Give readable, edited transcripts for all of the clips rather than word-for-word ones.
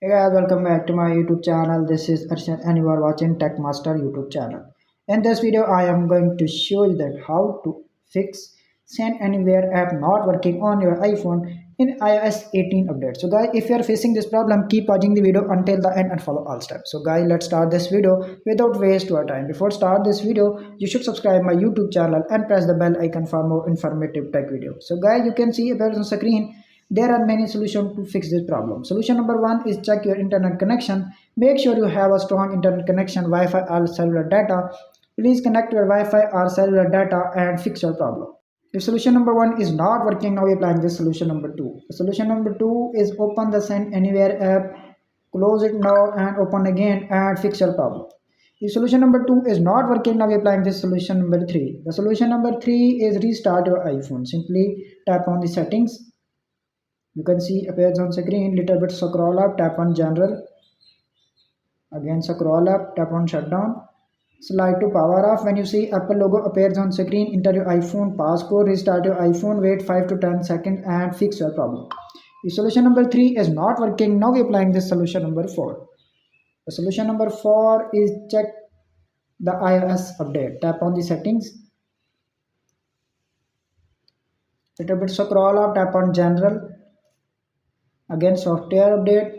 Hey guys, welcome back to my YouTube channel. This is Arshad and you are watching Tech Master YouTube channel. In this video, I am going to show you that how to fix Send Anywhere app not working on your iPhone in iOS 18 update. So guys, if you are facing this problem, keep watching the video until the end and follow all steps. So guys, let's start this video without waste your time. Before start this video, you should subscribe my YouTube channel and press the bell icon for more informative tech videos. So guys, you can see appears on screen there are many solutions to fix this problem. Solution number one is check your internet connection. Make sure you have a strong internet connection, Wi-Fi or cellular data. Please connect your Wi-Fi or cellular data and fix your problem. If solution number one is not working, now we applying this solution number two. Solution number two is open the Send Anywhere app, close it now and open again and fix your problem. If solution number two is not working, now we applying this solution number three. The solution number three is restart your iPhone. Simply tap on the settings. You can see appears on screen, little bit scroll up, tap on general, again scroll up, tap on shutdown, slide to power off. When you see Apple logo appears on screen, enter your iPhone passcode, restart your iPhone, wait 5 to 10 seconds and fix your problem. If solution number 3 is not working, now we applying this solution number 4. The solution number 4 is check the iOS update. Tap on the settings, little bit scroll up, tap on general, again software update.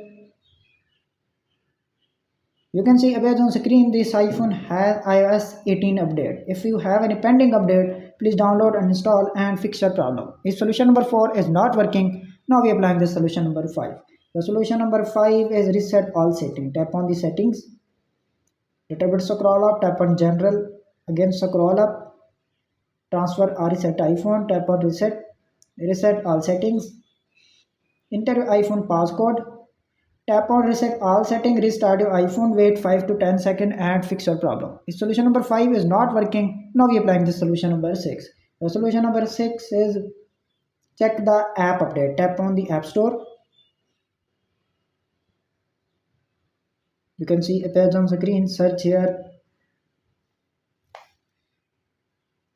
You can see appears on screen this iPhone has iOS 18 update. If you have any pending update, please download and install and fix your problem. If solution number 4 is not working, now we applying the solution number 5. The solution number 5 is reset all settings. Tap on the settings, little bit scroll up, tap on general, again scroll up, transfer or reset iPhone, tap on reset all settings, enter your iPhone passcode, tap on reset all settings, restart your iPhone, wait 5 to 10 seconds and fix your problem. If solution number 5 is not working, now we applying the solution number 6. The solution number 6 is check the app update. Tap on the App Store. You can see appears on screen, search here,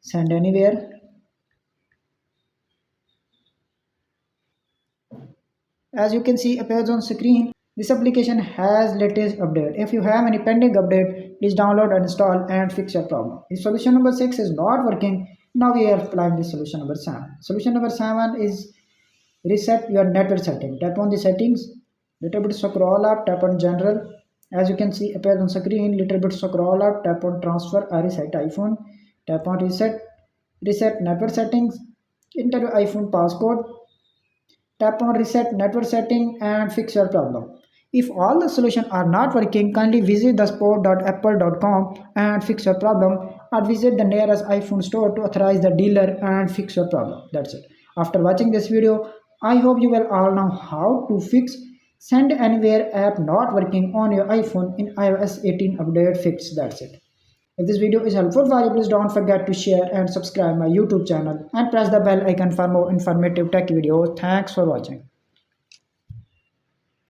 Send Anywhere. As you can see appears on screen, this application has latest update. If you have any pending update, please download and install and fix your problem. If solution number 6 is not working, now we are applying this solution number 7. Solution number 7 is reset your network setting. Tap on the settings, little bit scroll up, tap on general. As you can see appears on screen, little bit scroll up, tap on transfer or reset iPhone, tap on reset network settings, enter your iPhone passcode, tap on reset network setting and fix your problem. If all the solutions are not working, kindly visit the support.apple.com and fix your problem, or visit the nearest iPhone store to authorize the dealer and fix your problem. That's it. After watching this video, I hope you will all know how to fix Send Anywhere app not working on your iPhone in iOS 18 update fix. That's it. If this video is helpful for you, please don't forget to share and subscribe my YouTube channel and press the bell icon for more informative tech videos. Thanks for watching.